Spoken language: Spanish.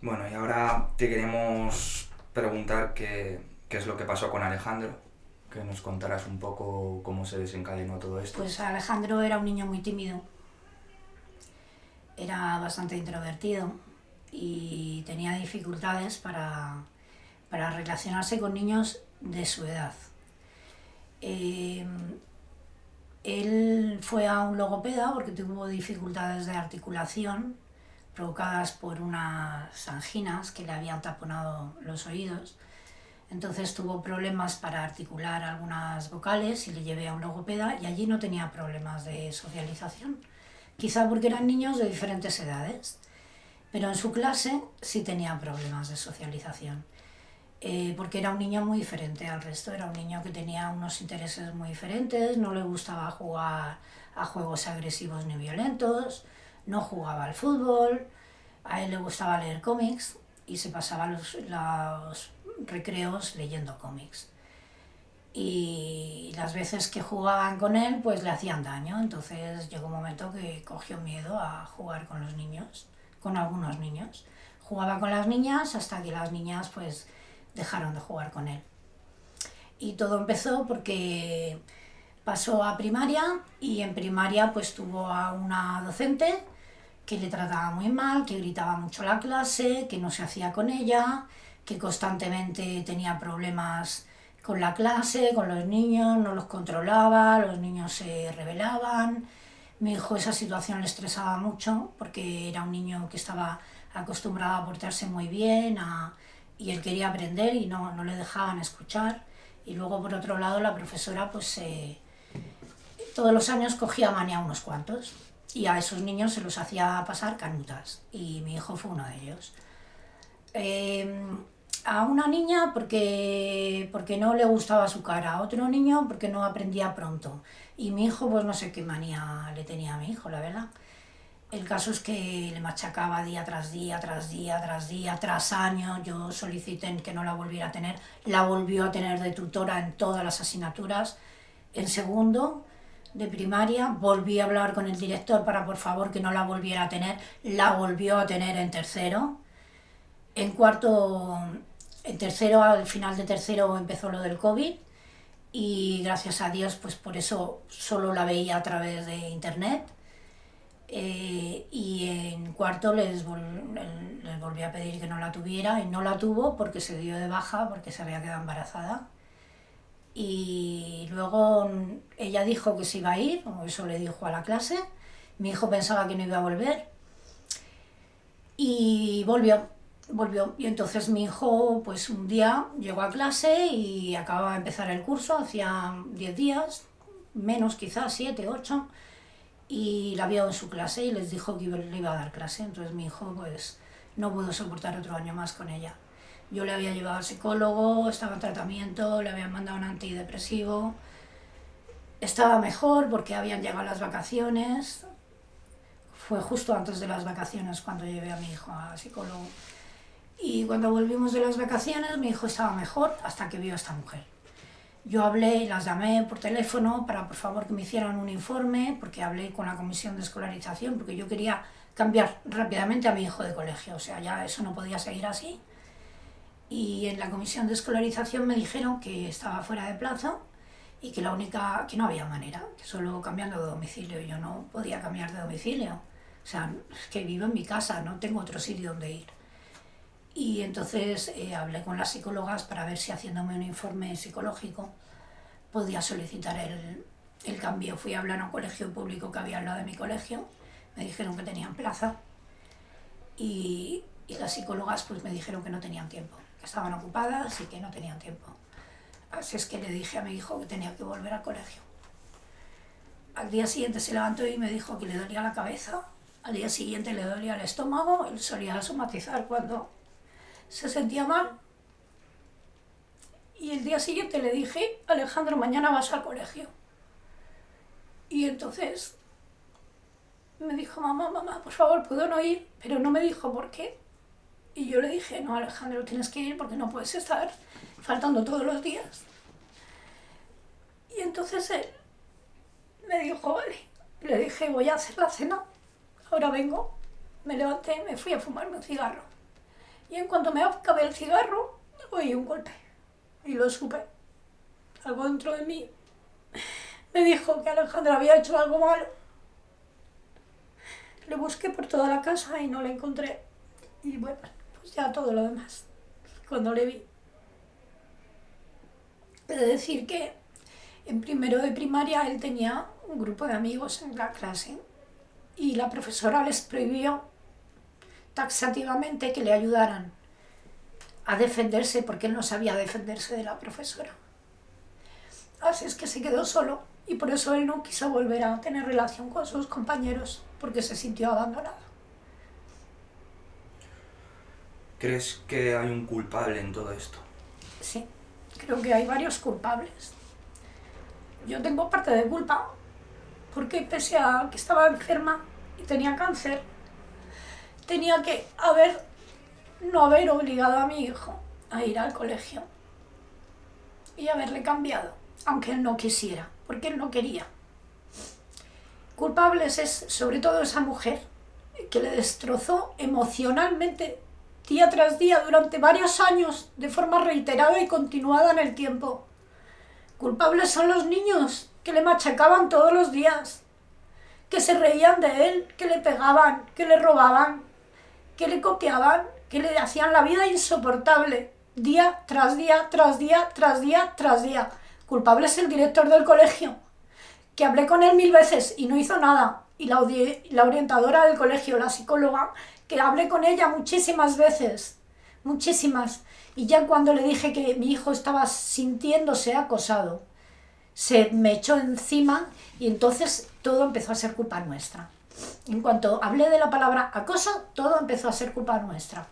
Bueno, y ahora te queremos preguntar qué es lo que pasó con Alejandro, que nos contarás un poco cómo se desencadenó todo esto. Pues Alejandro era un niño muy tímido, era bastante introvertido y tenía dificultades para relacionarse con niños de su edad. Eh, Él fue a un logopeda porque tuvo dificultades de articulación provocadas por unas anginas que le habían taponado los oídos. Entonces tuvo problemas para articular algunas vocales y le llevé a un logopeda y allí no tenía problemas de socialización. Quizá porque eran niños de diferentes edades, pero en su clase sí tenía problemas de socialización. Porque era un niño muy diferente al resto, era un niño que tenía unos intereses muy diferentes, no le gustaba jugar a juegos agresivos ni violentos, no jugaba al fútbol, a él le gustaba leer cómics y se pasaba los recreos leyendo cómics. Y las veces que jugaban con él pues le hacían daño, entonces llegó un momento que cogió miedo a jugar con los niños, con algunos niños. Jugaba con las niñas hasta que las niñas pues dejaron de jugar con él. Y todo empezó porque pasó a primaria y en primaria pues tuvo a una docente que le trataba muy mal, que gritaba mucho la clase, que no se hacía con ella, que constantemente tenía problemas con la clase, con los niños, no los controlaba, los niños se rebelaban. Mi hijo esa situación le estresaba mucho porque era un niño que estaba acostumbrado a portarse muy bien y él quería aprender y no le dejaban escuchar. Y luego por otro lado la profesora pues todos los años cogía manía a unos cuantos y a esos niños se los hacía pasar canutas y mi hijo fue uno de ellos. Eh, a una niña porque no le gustaba su cara, a otro niño porque no aprendía pronto y mi hijo pues no sé qué manía le tenía a mi hijo, la verdad. El caso es que le machacaba día tras día, tras día, tras día, tras año. Yo solicité que no la volviera a tener. La volvió a tener de tutora en todas las asignaturas. En segundo de primaria volví a hablar con el director para por favor que no la volviera a tener. La volvió a tener en tercero. En cuarto, en tercero, al final de tercero empezó lo del COVID y gracias a Dios pues por eso solo la veía a través de internet. Y en cuarto les volví a pedir que no la tuviera y no la tuvo porque se dio de baja porque se había quedado embarazada. Y luego ella dijo que se iba a ir, o eso le dijo a la clase. Mi hijo pensaba que no iba a volver y volvió. Y entonces mi hijo pues un día llegó a clase y acababa de empezar el curso, hacía 10 días, menos quizás, 7 8 y la vio en su clase y les dijo que le iba a dar clase. Entonces mi hijo pues no pudo soportar otro año más con ella. Yo le había llevado al psicólogo, estaba en tratamiento, le habían mandado un antidepresivo, estaba mejor porque habían llegado las vacaciones. Fue justo antes de las vacaciones cuando llevé a mi hijo al psicólogo. Y cuando volvimos de las vacaciones mi hijo estaba mejor hasta que vio a esta mujer. Yo hablé, las llamé por teléfono para por favor que me hicieran un informe, porque hablé con la comisión de escolarización, porque yo quería cambiar rápidamente a mi hijo de colegio, o sea, ya eso no podía seguir así. Y en la comisión de escolarización me dijeron que estaba fuera de plazo y que que no había manera, que solo cambiando de domicilio. Yo no podía cambiar de domicilio, o sea, es que vivo en mi casa, no tengo otro sitio donde ir. Y entonces hablé con las psicólogas para ver si haciéndome un informe psicológico podía solicitar el cambio. Fui a hablar a un colegio público que había al lado de mi colegio, me dijeron que tenían plaza y las psicólogas pues me dijeron que no tenían tiempo, que estaban ocupadas y que no tenían tiempo. Así es que le dije a mi hijo que tenía que volver al colegio. Al día siguiente se levantó y me dijo que le dolía la cabeza, al día siguiente le dolía el estómago, él solía somatizar cuando se sentía mal. Y el día siguiente le dije, Alejandro, mañana vas al colegio. Y entonces me dijo, mamá, por favor, ¿puedo no ir? Pero no me dijo por qué. Y yo le dije, no, Alejandro, tienes que ir porque no puedes estar faltando todos los días. Y entonces él me dijo, vale. Le dije, voy a hacer la cena, ahora vengo. Me levanté, me fui a fumarme un cigarro. Y en cuanto me acabé el cigarro, oí un golpe. Y lo supe. Algo dentro de mí me dijo que Alejandra había hecho algo malo. Le busqué por toda la casa y no la encontré. Y bueno, pues ya todo lo demás. Cuando le vi. He de decir que en primero de primaria él tenía un grupo de amigos en la clase y la profesora les prohibió taxativamente que le ayudaran a defenderse porque él no sabía defenderse de la profesora. Así es que se quedó solo y por eso él no quiso volver a tener relación con sus compañeros porque se sintió abandonado. ¿Crees que hay un culpable en todo esto? Sí, creo que hay varios culpables. Yo tengo parte de culpa porque pese a que estaba enferma y tenía cáncer, tenía que no haber obligado a mi hijo a ir al colegio y haberle cambiado, aunque él no quisiera, porque él no quería. Culpables es sobre todo esa mujer que le destrozó emocionalmente día tras día durante varios años de forma reiterada y continuada en el tiempo. Culpables son los niños que le machacaban todos los días, que se reían de él, que le pegaban, que le robaban, que le copiaban, que le hacían la vida insoportable, día tras día, tras día, tras día, tras día. Culpable es el director del colegio, que hablé con él 1000 veces y no hizo nada. Y la orientadora del colegio, la psicóloga, que hablé con ella muchísimas veces, muchísimas. Y ya cuando le dije que mi hijo estaba sintiéndose acosado, se me echó encima y entonces todo empezó a ser culpa nuestra. En cuanto hablé de la palabra acoso, todo empezó a ser culpa nuestra.